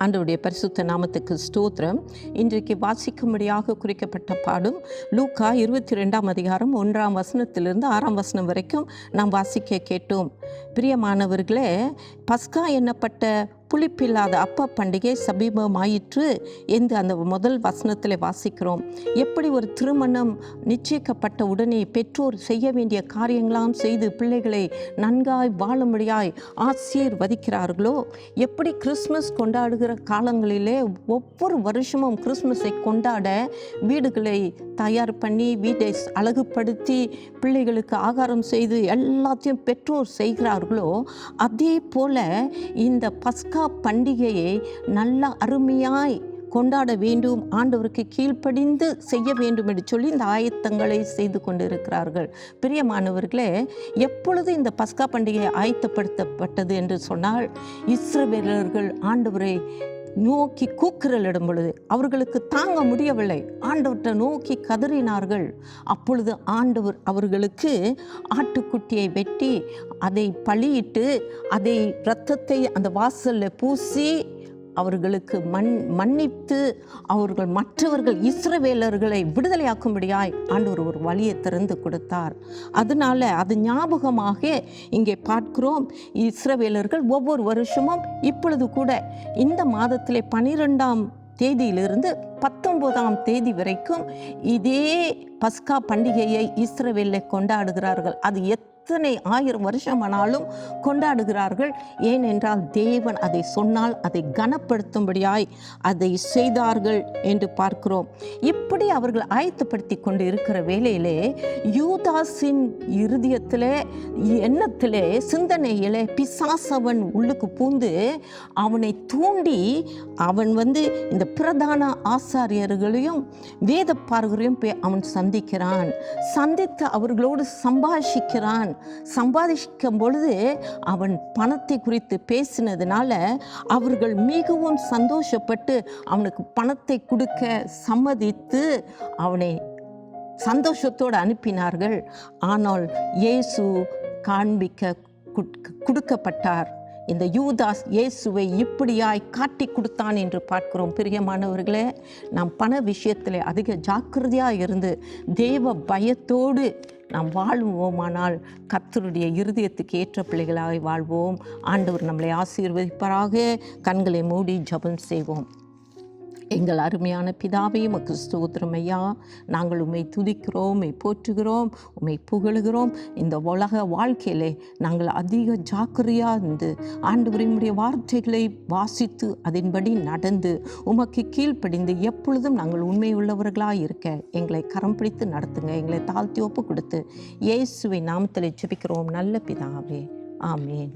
ஆண்டவருடைய பரிசுத்த நாமத்துக்கு ஸ்தோத்திரம். இன்றைக்கு வாசிக்கும்படியாக குறிக்கப்பட்ட பாடும் லூக்கா 22ஆம் அதிகாரம் 1ஆம் வசனத்திலிருந்து 6ஆம் வசனம் வரைக்கும் நாம் வாசிக்க கேட்டோம். பிரியமானவர்களே, பஸ்கா என்னப்பட்ட புளிப்பில்லாத அப்ப பண்டிகை சமீபமாயிற்று என்று அந்த முதல் வசனத்தில் வாசிக்கிறோம். எப்படி ஒரு திருமணம் நிச்சயிக்கப்பட்ட உடனே பெற்றோர் செய்ய வேண்டிய காரியங்களாம் செய்து பிள்ளைகளை நன்காய் வாழும்படியாய் ஆசீர்வதிக்கிறார்களோ, எப்படி கிறிஸ்மஸ் கொண்டாடுகிற காலங்களிலே ஒவ்வொரு வருஷமும் கிறிஸ்மஸை கொண்டாட வீடுகளை தயார் பண்ணி வீட்டை அழகுபடுத்தி பிள்ளைகளுக்கு ஆகாரம் செய்து எல்லாத்தையும் பெற்றோர் செய்கிறார்களோ, அதே போல இந்த பஸ்கா பண்டிகையை நல்ல அருமையாய் கொண்டாட வேண்டும், ஆண்டவருக்கு கீழ்ப்படிந்து செய்ய வேண்டும் என்று சொல்லி இந்த ஆயத்தங்களை செய்து கொண்டிருக்கிறார்கள். பிரியமானவர்களே, எப்பொழுது இந்த பஸ்கா பண்டிகை ஆயத்தப்படுத்தப்பட்டது என்று சொன்னால், இஸ்ரவேலர்கள் ஆண்டவரை நோக்கி கூக்குரலிடும் பொழுது அவர்களுக்கு தாங்க முடியவில்லை. ஆண்டவர்கிட்ட நோக்கி கதறினார்கள். அப்பொழுது ஆண்டவர் அவர்களுக்கு ஆட்டுக்குட்டியை வெட்டி அதை பலியிட்டு அதை இரத்தத்தை அந்த வாசலில் பூசி அவர்களுக்கு மன்னித்து அவர்கள் மற்றவர்கள் இஸ்ரவேலர்களை விடுதலையாக்கும்படியாய் ஆண்டவர் ஒரு வழியை திறந்து கொடுத்தார். அதனால அது ஞாபகமாக இங்கே பார்க்கிறோம். இஸ்ரவேலர்கள் ஒவ்வொரு வருஷமும் இப்பொழுது கூட இந்த மாதத்திலே 12ஆம் தேதியிலிருந்து 19ஆம் தேதி வரைக்கும் இதே பஸ்கா பண்டிகையை இஸ்ரவேலில் கொண்டாடுகிறார்கள். அது எத்தனை 1000 வருஷமானாலும் கொண்டாடுகிறார்கள். ஏனென்றால் தேவன் அதை சொன்னால் அதை கனப்படுத்தும்படியாய் அதை செய்தார்கள் என்று பார்க்கிறோம். இப்படி அவர்கள் ஆயத்தப்படுத்தி கொண்டு இருக்கிற வேளையிலே யூதாஸின் இருதயத்திலே, எண்ணத்திலே, சிந்தனையிலே பிசாசவன் உள்ளுக்கு பூந்து அவனை தூண்டி அவன் இந்த பிரதான ஆசாரியர்களையும் வேத பார்கரையும் அவன் சந்திக்கிறான். சந்தித்து அவர்களோடு சம்பாதிக்கும் பொழுது அவன் பணத்தை குறித்து பேசினதுனால அவர்கள் மிகவும் சந்தோஷப்பட்டு அவனுக்கு பணத்தை கொடுக்க சம்மதித்து அவனை சந்தோஷத்தோடு அனுப்பினார்கள். ஆனால் இயேசு காண்பிக்க கொடுக்கப்பட்டார். இந்த யூதாஸ் இயேசுவை இப்படியாய் காட்டி கொடுத்தான் என்று பார்க்கிறோம். பிரியமானவர்களே, நாம் பண விஷயத்தில் அதிக ஜாக்கிரதையாக இருந்து தேவ பயத்தோடு நாம் வாழ்வோமானால் கர்த்தருடைய இருதயத்துக்கு ஏற்ற பிள்ளைகளாக வாழ்வோம். ஆண்டவர் நம்மளை ஆசீர்வதிப்பாராக. கண்களை மூடி ஜெபம் செய்வோம். எங்கள் அருமையான பிதாவே, உமக்கு ஸ்தோத்திரம் ஐயா. நாங்கள் உம்மை துதிக்கிறோம், உம்மை போற்றுகிறோம், உம்மை புகழுகிறோம். இந்த உலக வாழ்க்கையிலே நாங்கள் அதிக ஜாக்கிரதையாக இருந்து ஆண்டவரினுடைய வார்த்தைகளை வாசித்து அதன்படி நடந்து உமக்கு கீழ்ப்படிந்து எப்பொழுதும் நாங்கள் உண்மை உள்ளவர்களாக இருக்க எங்களை கரம் பிடித்து நடத்துங்க. எங்களை தாழ்த்தி ஒப்பு கொடுத்து இயேசுவை நாமத்தில் ஜெபிக்கிறோம் நல்ல பிதாவே. ஆமேன்.